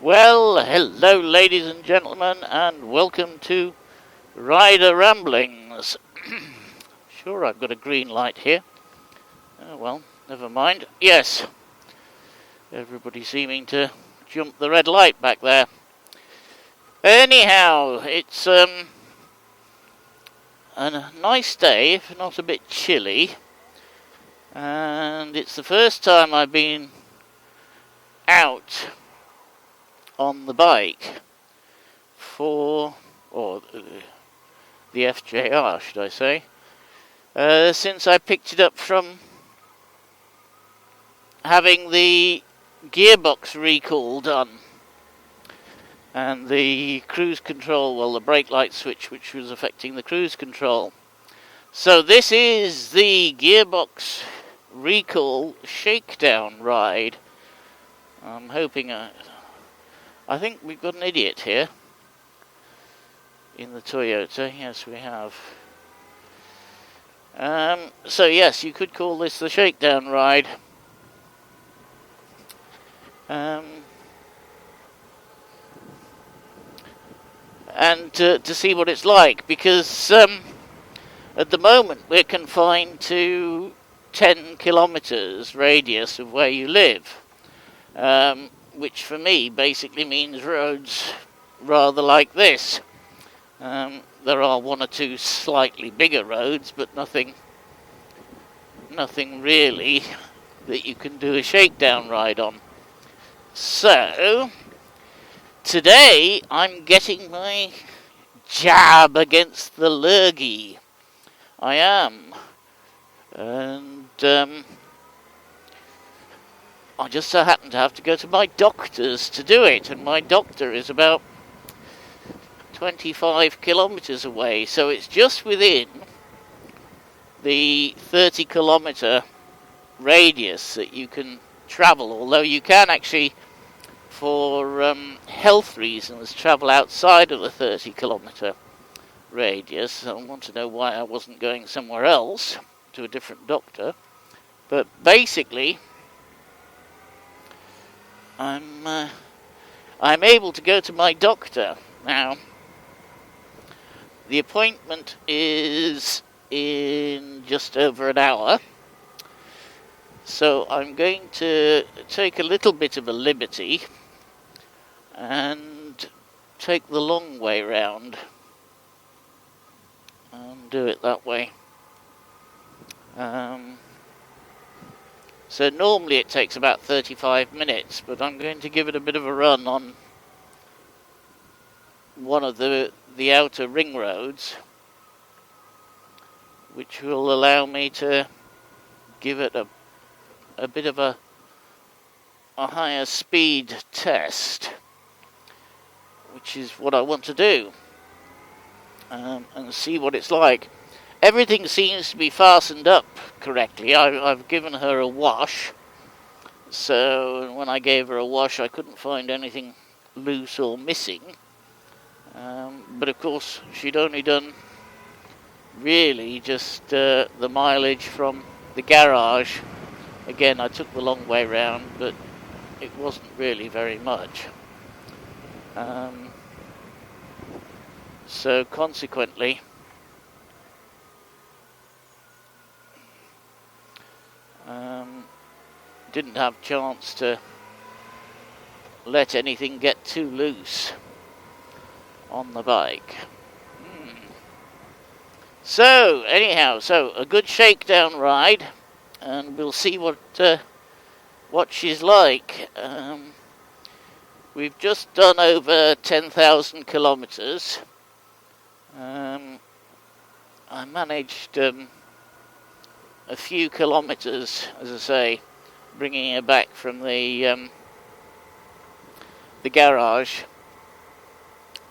Well, hello ladies and gentlemen, and welcome to Rider Ramblings. Sure, I've got a green light here. Oh well, never mind. Yes, everybody seeming to jump the red light back there. Anyhow, it's a nice day, if not a bit chilly, and it's the first time I've been out on the bike or the FJR, should I say, since I picked it up from having the gearbox recall done and the cruise control, well, the brake light switch which was affecting the cruise control. So this is the gearbox recall shakedown ride. I'm hoping I think we've got an idiot here in the Toyota. Yes, we have. So yes, you could call this the shakedown ride. And to see what it's like, because at the moment we're confined to 10 kilometers radius of where you live. Which for me basically means roads rather like this. There are one or two slightly bigger roads, but nothing really that you can do a shakedown ride on. So today I'm getting my jab against the lurgy. I am. And I just so happen to have to go to my doctor's to do it, and my doctor is about 25 kilometers away, so it's just within the 30 kilometer radius that you can travel, although you can actually, for health reasons, travel outside of the 30 kilometer radius. I want to know why I wasn't going somewhere else to a different doctor, but basically I'm able to go to my doctor now. The appointment is in just over an hour, so I'm going to take a little bit of a liberty and take the long way round and do it that way. So normally it takes about 35 minutes, but I'm going to give it a bit of a run on one of the outer ring roads, which will allow me to give it a bit of a higher speed test, which is what I want to do, and see what it's like. Everything seems to be fastened up correctly. I've given her a wash, so when I gave her a wash I couldn't find anything loose or missing. But of course she'd only done really just the mileage from the garage. Again, I took the long way round, but it wasn't really very much. So consequently, didn't have chance to let anything get too loose on the bike. So anyhow, a good shakedown ride, and we'll see what she's like. We've just done over 10,000 kilometers. I managed a few kilometers, as I say, bringing her back from the garage,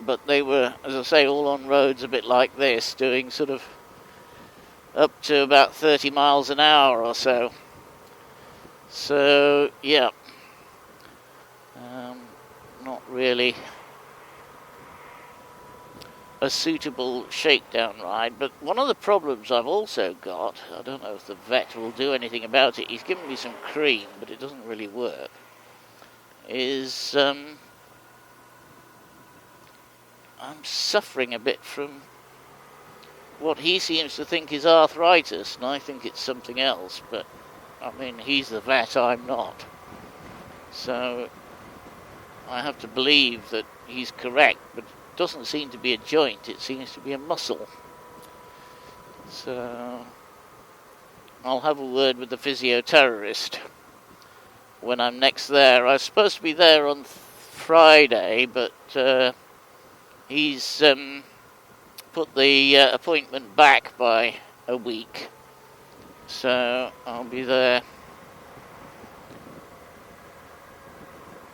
but they were, as I say, all on roads a bit like this, doing sort of up to about 30 miles an hour or so. So yeah, not really a suitable shakedown ride. But one of the problems I've also got, I don't know if the vet will do anything about it, he's given me some cream but it doesn't really work, is I'm suffering a bit from what he seems to think is arthritis, and I think it's something else, but I mean, he's the vet, I'm not. So I have to believe that he's correct, but it doesn't seem to be a joint, it seems to be a muscle. So I'll have a word with the physiotherapist when I'm next there. I was supposed to be there on Friday, but he's put the appointment back by a week. So I'll be there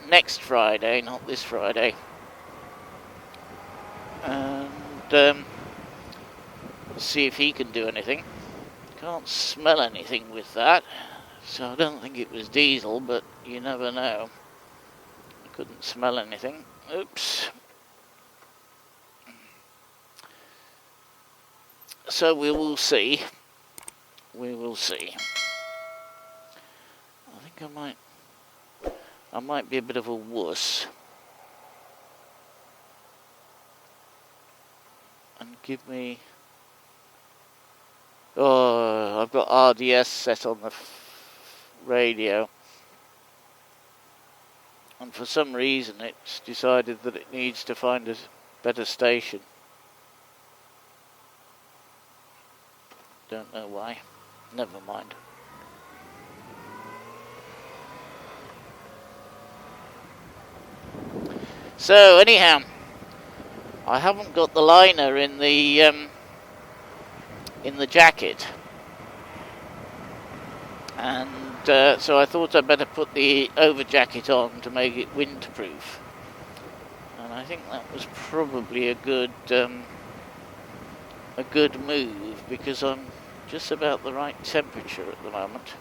next Friday, not this Friday. And we'll see if he can do anything. Can't smell anything with that, so I don't think it was diesel, but you never know. I couldn't smell anything. Oops. So we will see. We will see. I think I might be a bit of a wuss. And give me... Oh, I've got RDS set on the radio. And for some reason it's decided that it needs to find a better station. Don't know why. Never mind. So anyhow, I haven't got the liner in the jacket, and so I thought I'd better put the over jacket on to make it windproof. And I think that was probably a good move, because I'm just about the right temperature at the moment.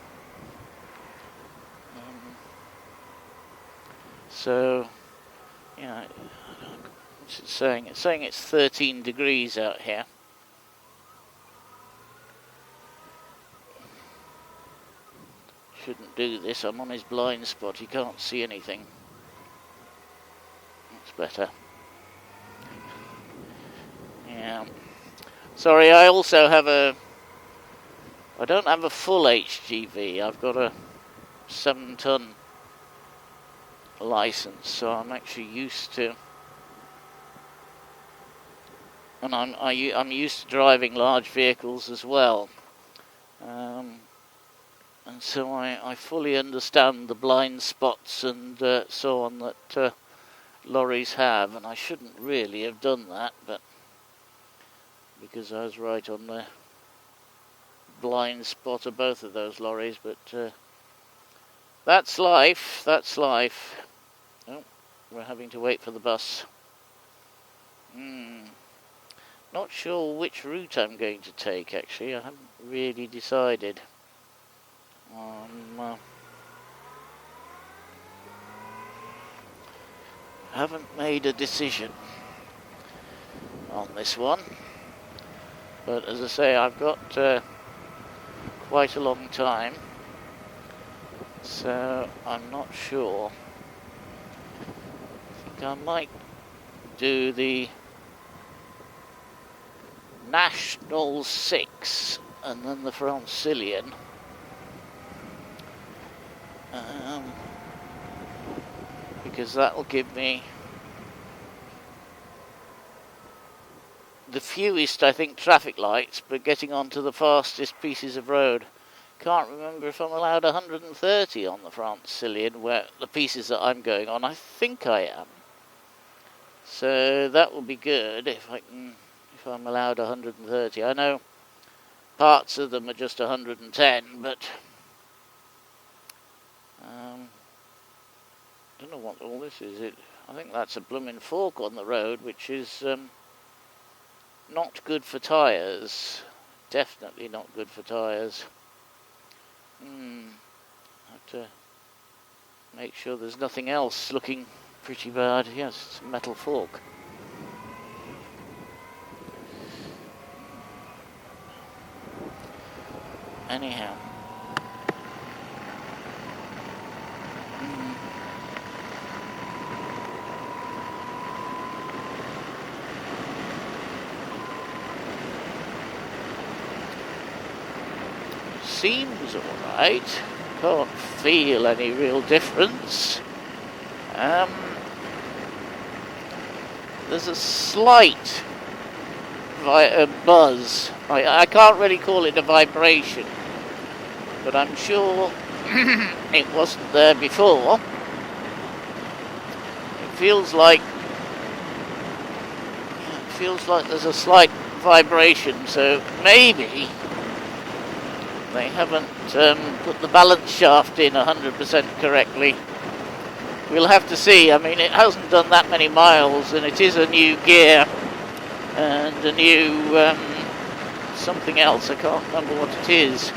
So, yeah, what's it saying? It's saying it's 13 degrees out here. Shouldn't do this. I'm on his blind spot. He can't see anything. That's better. Yeah. Sorry, I also have I don't have a full HGV. I've got a 7-ton license, so I'm actually used to, and I'm used to driving large vehicles as well, and so I fully understand the blind spots and so on that lorries have, and I shouldn't really have done that, but because I was right on the blind spot of both of those lorries, but that's life, that's life. Oh, we're having to wait for the bus. Not sure which route I'm going to take, actually. I haven't really decided. Haven't made a decision on this one. But as I say, I've got quite a long time, so I'm not sure. I think I might do the National 6 and then the Francilian. Because that will give me the fewest, I think, traffic lights, but getting onto the fastest pieces of road. Can't remember if I'm allowed 130 on the Francilian, where the pieces that I'm going on. I think I am. So that will be good if I'm allowed 130. I know parts of them are just 110, but I don't know what all this is. I think that's a blooming fork on the road, which is not good for tyres. Definitely not good for tyres. Have to make sure there's nothing else looking pretty bad. Yes, it's a metal fork. Anyhow. seems alright. Can't feel any real difference. There's a slight buzz. I can't really call it a vibration, but I'm sure it wasn't there before. It feels like there's a slight vibration, so maybe they haven't put the balance shaft in 100% correctly. We'll have to see. I mean, it hasn't done that many miles, and it is a new gear and a new something else. I can't remember what it is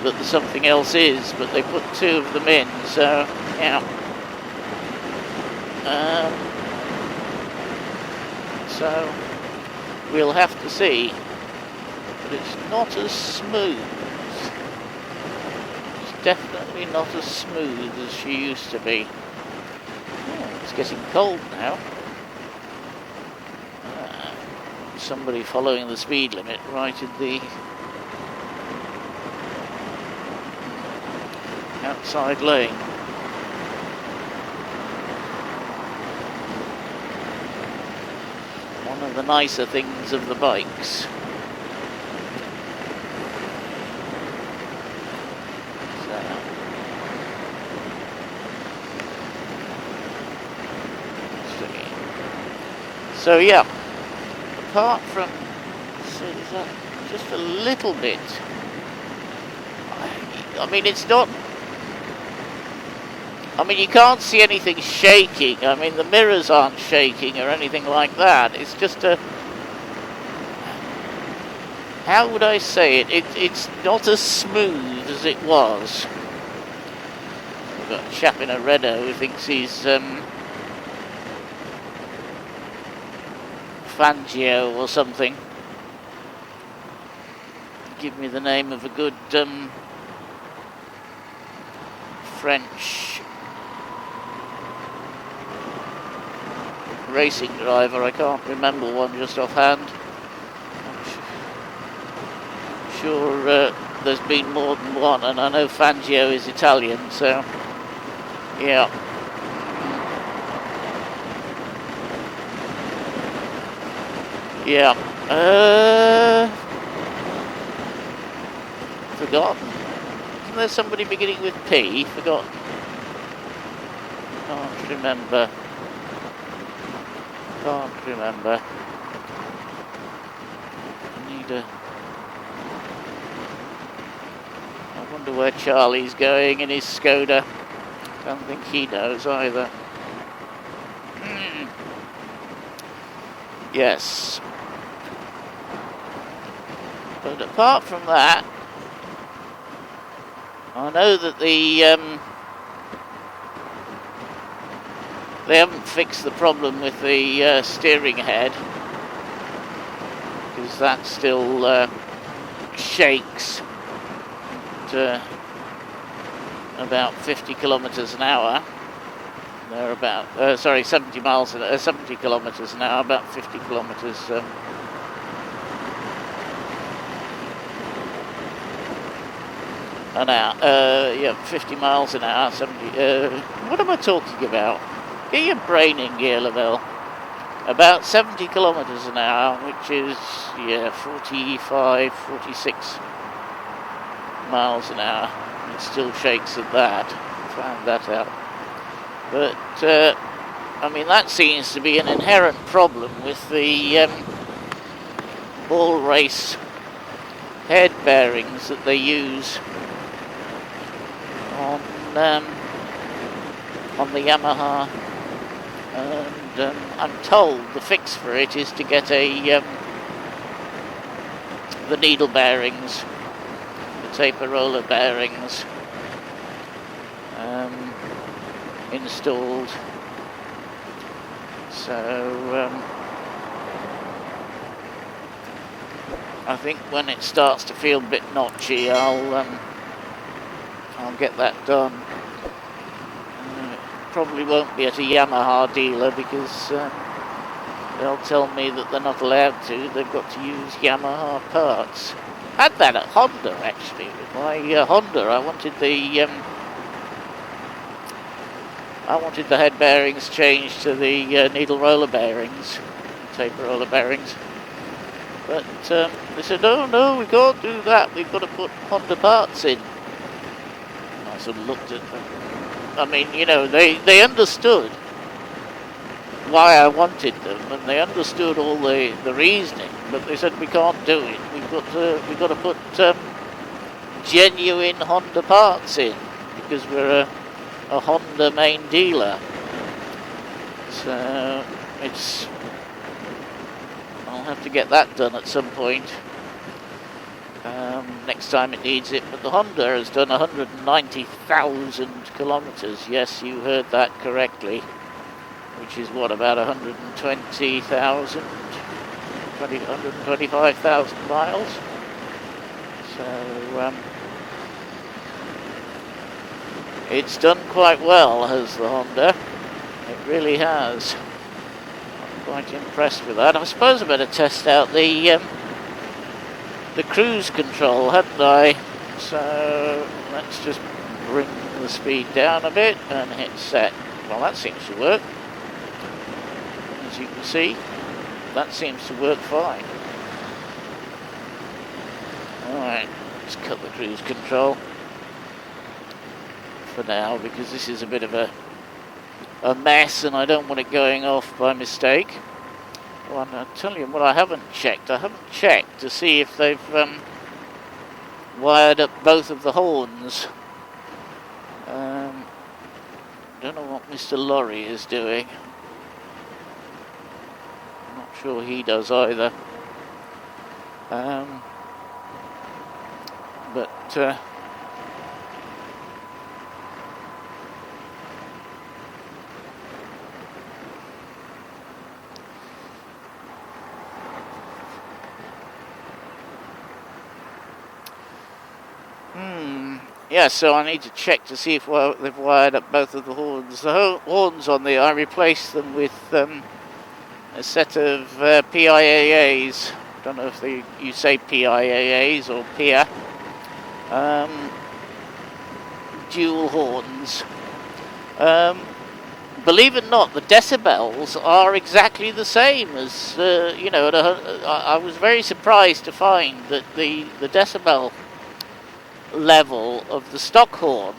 that the something else is, but they put two of them in, so yeah. So we'll have to see, but it's not as smooth. It's definitely not as smooth as she used to be. Oh, it's getting cold now. Somebody following the speed limit right in the outside lane. One of the nicer things of the bikes. So yeah, apart from, so is that just a little bit, I mean it's not, I mean you can't see anything shaking, I mean the mirrors aren't shaking or anything like that, it's just a, how would I say it, it's not as smooth as it was. We've got a chap in a Renault who thinks he's Fangio or something. Give me the name of a good French racing driver. I can't remember one just offhand. I'm sure there's been more than one, and I know Fangio is Italian, so yeah. Yeah, forgotten. Isn't there somebody beginning with P? Forgotten. Can't remember. Can't remember. I wonder where Charlie's going in his Skoda. Don't think he knows either. Yes. But apart from that, I know that they haven't fixed the problem with the steering head, because that still shakes to about 50 kilometers an hour. They're about 70 miles, 70 kilometers an hour, about 50 kilometers. An hour, yeah, 50 miles an hour, 70, what am I talking about? Get your brain in gear, Lavelle. About 70 kilometers an hour, which is, yeah, 45, 46 miles an hour. It still shakes at that. Found that out. But, I mean, that seems to be an inherent problem with the all race head bearings that they use on the Yamaha, and I'm told the fix for it is to get the needle bearings, the taper roller bearings installed. So I think when it starts to feel a bit notchy, I'll get that done. Probably won't be at a Yamaha dealer, because they'll tell me that they're not allowed to. They've got to use Yamaha parts. Had that at Honda actually. With my Honda, I wanted the head bearings changed to the needle roller bearings, taper roller bearings. But they said, no, we can't do that. We've got to put Honda parts in. And I sort of looked at them. I mean, you know, they understood why I wanted them, and they understood all the reasoning. But they said we can't do it. We've got to put genuine Honda parts in because we're a Honda main dealer. So I'll have to get that done at some point. Next time it needs it. But the Honda has done 190,000 kilometers. Yes, you heard that correctly. Which is what, about 125,000 miles. So it's done quite well, has the Honda. It really has. I'm quite impressed with that. I suppose I better test out the cruise control, hadn't I? So let's just bring the speed down a bit and hit set. Well, that seems to work. As you can see, that seems to work fine. Alright, let's cut the cruise control for now, because this is a bit of a mess and I don't want it going off by mistake. Well, I'll tell you what I haven't checked. I haven't checked to see if they've wired up both of the horns. Don't know what Mr. Lorry is doing. I'm not sure he does either. Yeah, so I need to check to see if they've wired up both of the horns. The horns on the, I replaced them with a set of PIAAs. I don't know if you say PIAAs or PIA. Dual horns. Believe it or not, the decibels are exactly the same as, you know, I was very surprised to find that the decibel level of the stock horn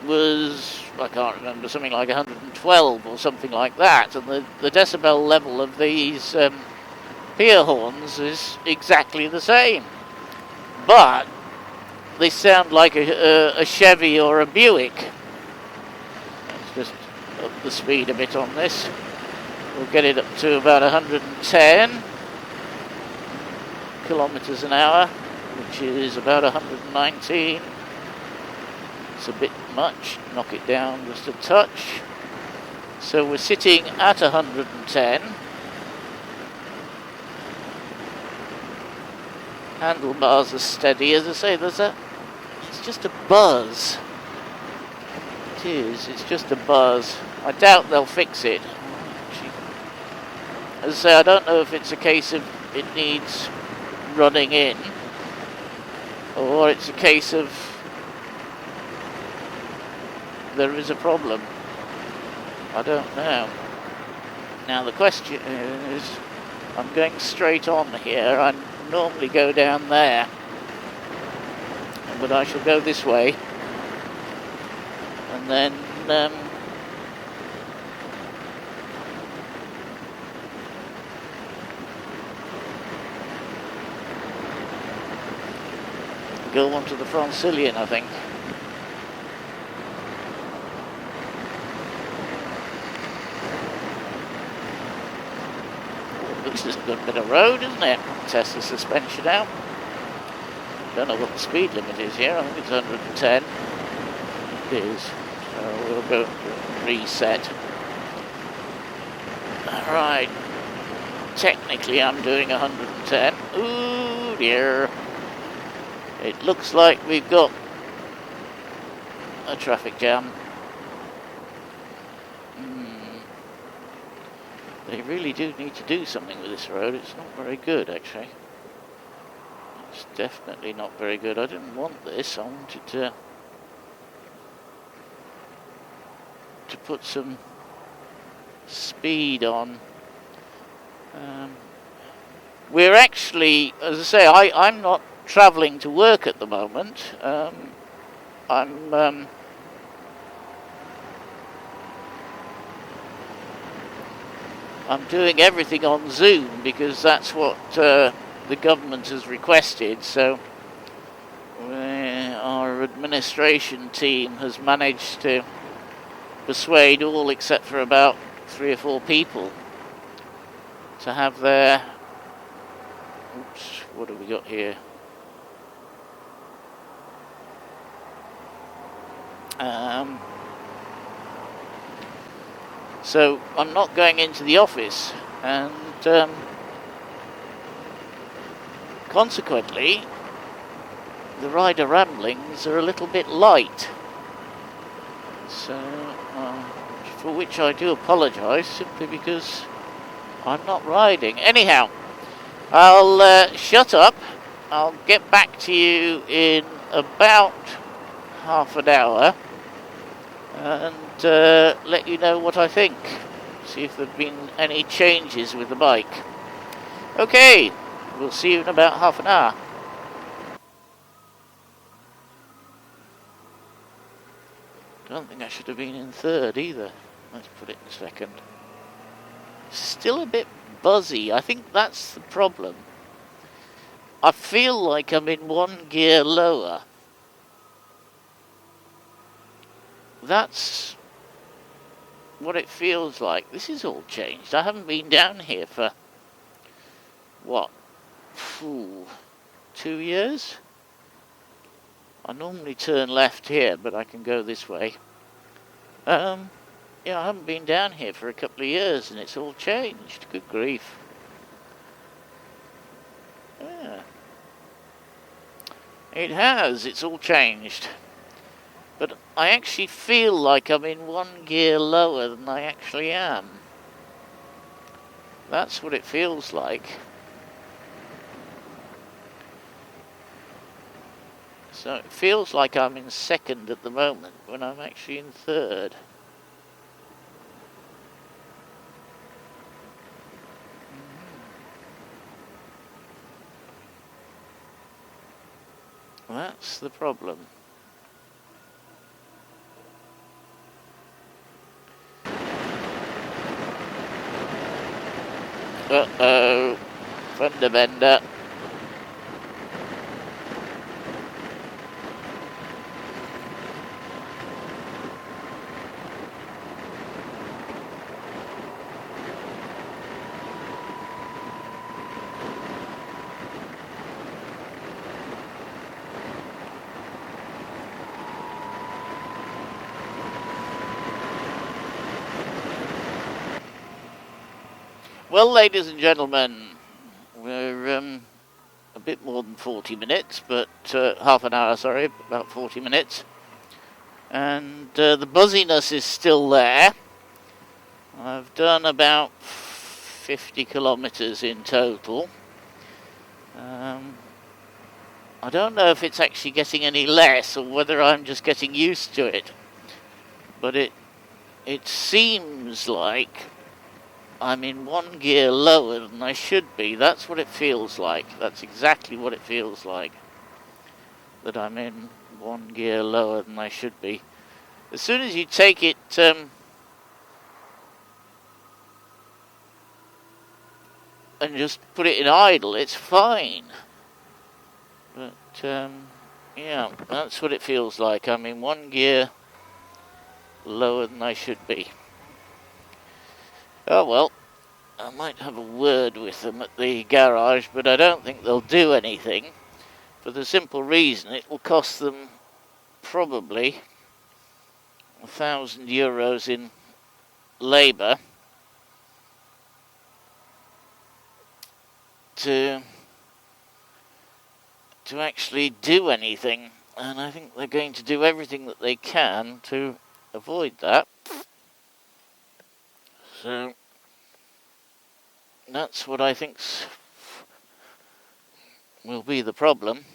was, I can't remember, something like 112 or something like that, and the decibel level of these pier horns is exactly the same, but they sound like a Chevy or a Buick. Let's just up the speed a bit on this. We'll get it up to about 110 kilometers an hour, which is about 119. It's a bit much. Knock it down just a touch. So we're sitting at 110. Handlebars are steady. As I say, it's just a buzz. It is. It's just a buzz. I doubt they'll fix it. As I say, I don't know if it's a case of it needs running in, or it's a case of there is a problem. I don't know. Now the question is, I'm going straight on here. I normally go down there, but I shall go this way, and then go on to the Francilian, I think. Looks like a good bit of road, isn't it? Test the suspension out. Don't know what the speed limit is here. I think it's 110. It is. So we'll go reset. Alright. Technically I'm doing 110. Ooh dear. It looks like we've got a traffic jam. They really do need to do something with this road. It's not very good, actually. definitely not very good. I didn't want this. I wanted to put some speed on. We're actually, as I say, I'm not travelling to work at the moment. I'm doing everything on Zoom because that's what the government has requested. So our administration team has managed to persuade all except for about 3 or 4 people to have their... Oops, what have we got here? So I'm not going into the office, and consequently the rider ramblings are a little bit light. So for which I do apologise, simply because I'm not riding. Anyhow, I'll shut up. I'll get back to you in about half an hour and let you know what I think. See if there have been any changes with the bike. Okay, we'll see you in about half an hour. Don't think I should have been in third either. Let's put it in second. Still a bit buzzy. I think that's the problem. I feel like I'm in 1 gear lower. That's what it feels like. This is all changed. I haven't been down here for, what, 2 years? I normally turn left here, but I can go this way. Yeah, I haven't been down here for a couple of years, and it's all changed. Good grief. Yeah. It has. It's all changed. But I actually feel like I'm in 1 gear lower than I actually am. That's what it feels like. So it feels like I'm in second at the moment when I'm actually in third. That's the problem. Uh-oh, fender bender. Well, ladies and gentlemen, we're a bit more than 40 minutes, but half an hour, sorry, about 40 minutes. And the buzziness is still there. I've done about 50 kilometers in total. I don't know if it's actually getting any less or whether I'm just getting used to it. But it seems like I'm in 1 gear lower than I should be. That's what it feels like. That's exactly what it feels like. That I'm in 1 gear lower than I should be. As soon as you take it and just put it in idle, it's fine. But yeah, that's what it feels like. I'm in 1 gear lower than I should be. Oh well, I might have a word with them at the garage, but I don't think they'll do anything, for the simple reason it will cost them probably €1,000 in labour to actually do anything, and I think they're going to do everything that they can to avoid that. So that's what I think's will be the problem.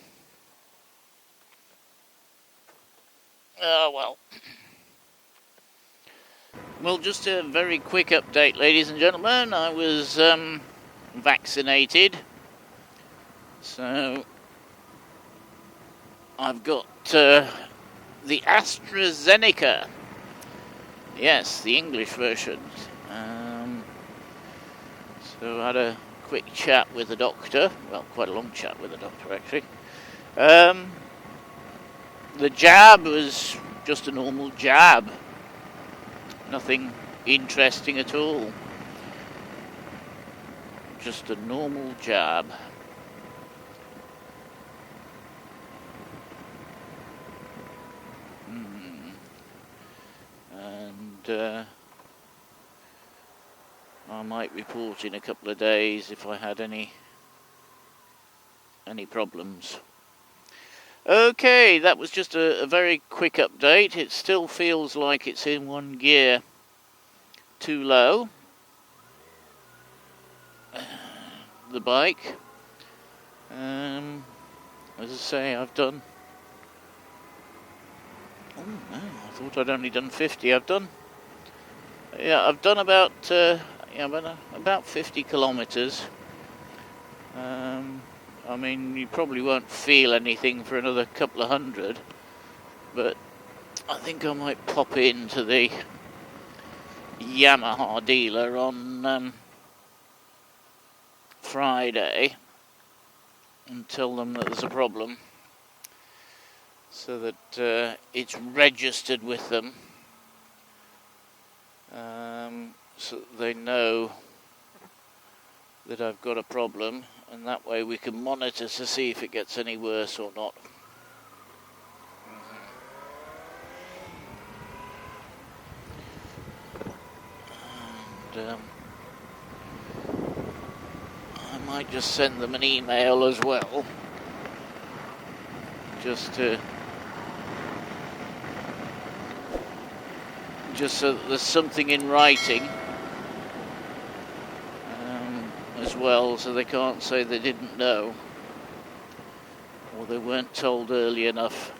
Oh well. Well, just a very quick update, ladies and gentlemen. I was vaccinated, so I've got the AstraZeneca. Yes, the English version. So I had a quick chat with the doctor. Well, quite a long chat with the doctor, actually. The jab was just a normal jab. Nothing interesting at all. Just a normal jab. And I might report in a couple of days if I had any problems. Okay, that was just a very quick update. It still feels like it's in one gear too low, the bike. As I say, I've done... Oh no, I thought I'd only done 50. I've done about about 50 kilometers. I mean, you probably won't feel anything for another couple of hundred, but I think I might pop into the Yamaha dealer on Friday and tell them that there's a problem, so that it's registered with them, so that they know that I've got a problem, and that way we can monitor to see if it gets any worse or not. And I might just send them an email as well, just so that there's something in writing as well, so they can't say they didn't know or they weren't told early enough.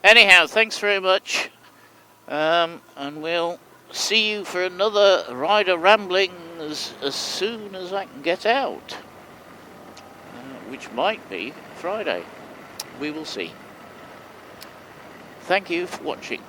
Anyhow, thanks very much, and we'll see you for another Rider Rambling as soon as I can get out, which might be Friday. We will see. Thank you for watching.